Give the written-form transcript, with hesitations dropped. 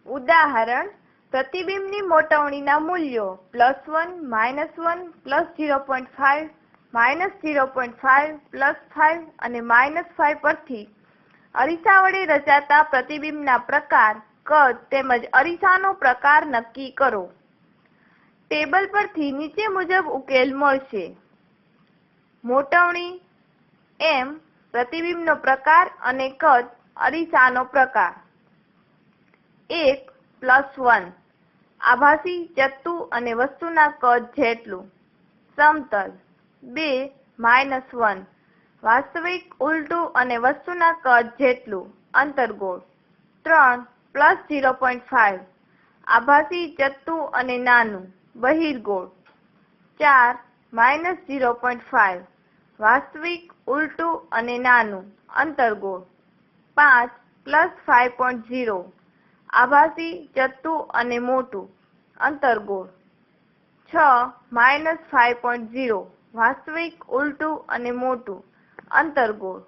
ઉદાહરણ પ્રતિબિંબની મોટવણીના મૂલ્યો +1, -1, +0.5, -0.5, +5 અને -5 પરથી અરીસા વડે રચાતા પ્રતિબિંબના પ્રકાર, કદ તેમજ અરીસાનો પ્રકાર નક્કી કરો. ટેબલ પરથી નીચે મુજબ ઉકેલ મળશે. મોટવણી m પ્રતિબિંબનો પ્રકાર અને કદ અરીસાનો પ્રકાર. 1 + 1 આભાસી, ચત્તુ અને વસ્તુના કદ જેટલું. સમતલ. 2 - 1 વાસ્તવિક, ઉલટું અને વસ્તુના કદ જેટલું. અંતર્ગોળ. 3 + 0.5 આભાસી, ચત્તુ અને નાનું. બહિર્ગોળ. 4 - 0.5 વાસ્તવિક, ઉલટું અને નાનું. અંતર્ગોળ. 5 + 5.0 આભાસી, ચત્તુ અને મોટું. અંતર્ગોળ. 6 - 5.0 વાસ્તવિક, ઉલટું અને મોટું. અંતર્ગોળ.